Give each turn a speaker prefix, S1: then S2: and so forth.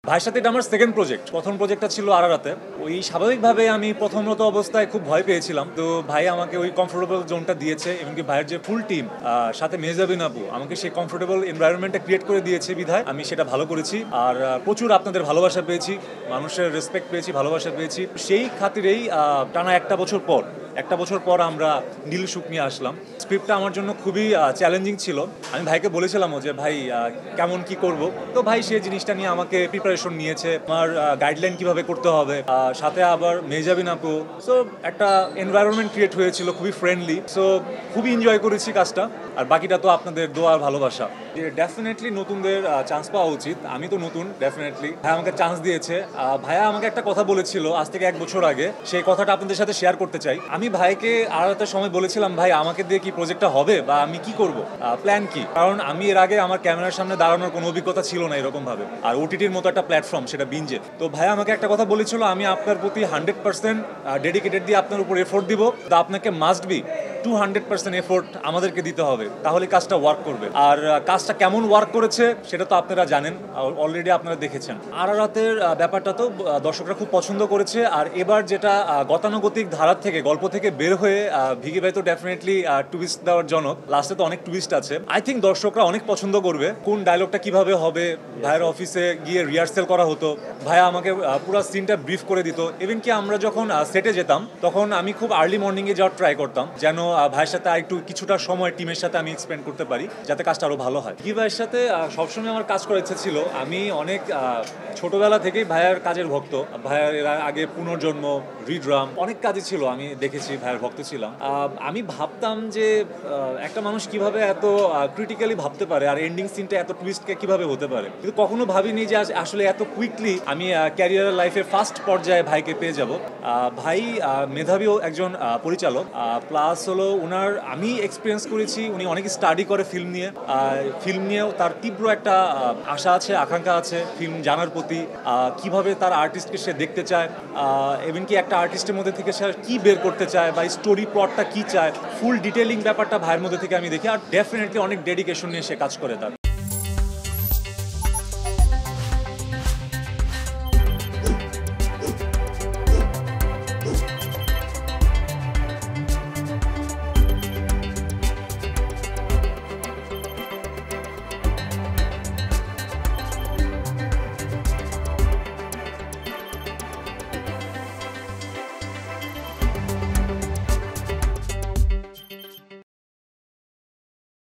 S1: ভাইয়ের সাথে এটা আমার সেকেন্ড প্রজেক্ট। প্রথম প্রজেক্টটা ছিল আরারাতে। ওই স্বাভাবিকভাবে আমি প্রথমত অবস্থায় খুব ভয় পেয়েছিলাম। তো ভাই আমাকে ওই কমফোর্টেবল জোনটা দিয়েছে, এমনকি ভাইয়ের যে ফুল টিম সাথে মেহজাবিন আপু আমাকে সেই কমফোর্টেবল এনভায়রনমেন্টটা ক্রিয়েট করে দিয়েছে বিধায় আমি সেটা ভালো করেছি। আর প্রচুর আপনাদের ভালোবাসা পেয়েছি, মানুষের রেসপেক্ট পেয়েছি, ভালোবাসা পেয়েছি। সেই খাতিরেই টানা একটা বছর পর আমরা নীল সুখ নিয়ে আসলাম। স্ক্রিপ্টটা আমার জন্য খুবই চ্যালেঞ্জিং ছিল। আমি ভাইকে বলেছিলামও যে ভাই কেমন কি করব। তো ভাই সেই জিনিসটা নিয়ে আমাকে প্রিপারেশন নিয়েছে, আমার গাইডলাইন কিভাবে করতে হবে, সাথে আবার মেহজাবিন আপু। সো একটা এনভায়রনমেন্ট ক্রিয়েট হয়েছিল খুবই ফ্রেন্ডলি। সো খুবই এনজয় করেছি কাজটা। আর বাকিটা তো আপনাদের দোয়া আর ভালোবাসা। ডেফিনেটলি নতুনদের চান্স পাওয়া উচিত। আমি তো নতুন, ডেফিনেটলি ভাই আমাকে চান্স দিয়েছে। ভাইয়া আমাকে একটা কথা বলেছিল আজ থেকে 1 বছর আগে, সেই কথাটা আপনাদের সাথে শেয়ার করতে চাই। আমি ভাইকে আড়াতে সময় বলেছিলাম, ভাই আমাকে দিয়ে কি প্রজেক্টটা হবে বা আমি কি করব, প্ল্যান কি। কারণ আমি এর আগে আমার ক্যামেরার সামনে দাঁড়ানোর কোনো অভিজ্ঞতা ছিল না এরকম ভাবে, আর ওটিটির মতো একটা প্ল্যাটফর্ম, সেটা বিঞ্জে। তো ভাই আমাকে একটা কথা বলেছিল, আমি আপনার প্রতি 100% ডেডিকেটেড দিয়ে আপনার উপর এফোর্ট দিব। তো আপনাকে মাস্ট বি 200% এফোর্ট আমাদেরকে দিতে হবে, তাহলে কাজটা ওয়ার্ক করবে। আর কাজটা কেমন ওয়ার্ক করেছে সেটা তো আপনারা জানেন, অলরেডি আপনারা দেখেছেন। আরারাতের ব্যাপারটা তো দর্শকরা খুব পছন্দ করেছে। আর এবার যেটা গতানুগতিক ধারার থেকে, গল্প থেকে বের হয়ে ভিকি ভাই তো ডেফিনেটলি টুইস্ট দেওয়ার জনক। লাস্টে তো অনেক টুইস্ট আছে। আই থিঙ্ক দর্শকরা অনেক পছন্দ করবে। কোন ডায়লগটা কিভাবে হবে, ভাইয়ের অফিসে গিয়ে রিহার্সেল করা হতো, ভাইয়া আমাকে পুরো সিনটা ব্রিফ করে দিত। ইভেন কি আমরা যখন সেটে যেতাম তখন আমি খুব আর্লি মর্নিংয়ে যাওয়ার ট্রাই করতাম, যেন ভাইয়ের সাথে আরেকটু কিছুটা সময় টিমের সাথে আমি স্পেন্ড করতে পারি, যাতে কাজটা আরও ভালো হয়। কি ভাইয়ের সাথে সবসময় আমার কাজ করার ইচ্ছা ছিল। আমি অনেক ছোটবেলা থেকেই ভাইয়ের কাজের ভক্ত। ভাইয়ের এর আগে পুনর্জন্ম, রিড্রাম, অনেক কাজই ছিল, আমি দেখেছি, ভাইয়ের ভক্ত ছিলাম। আমি ভাবতাম যে একটা মানুষ কিভাবে এত ক্রিটিক্যালি ভাবতে পারে, আর এন্ডিং সিনটা এত টুইস্টকে কিভাবে হতে পারে। কিন্তু কখনো ভাবিনি যে আসলে এত কুইকলি আমি ক্যারিয়ার লাইফের ফার্স্ট পর্যায়ে ভাইকে পেয়ে যাব। ভাই মেধাবীও একজন পরিচালক, প্লাস হলো ওনার, আমি এক্সপিরিয়েন্স করেছি উনি অনেক স্টাডি করে ফিল্ম নিয়েও তার তীব্র একটা আশা আছে, আকাঙ্ক্ষা আছে ফিল্ম জানার প্রতি, কিভাবে তার আর্টিস্টকে সে দেখতে চায়, এবং কি একটা আর্টিস্টের মধ্যে থেকে সে কি বের করতে চায় বা স্টোরি প্লটটা কি চায়, ফুল ডিটেলিং ব্যাপারটা ভাইয়ের মধ্যে থেকে আমি দেখি। আর ডেফিনেটলি অনেক ডেডিকেশন নিয়ে সে কাজ করে তার।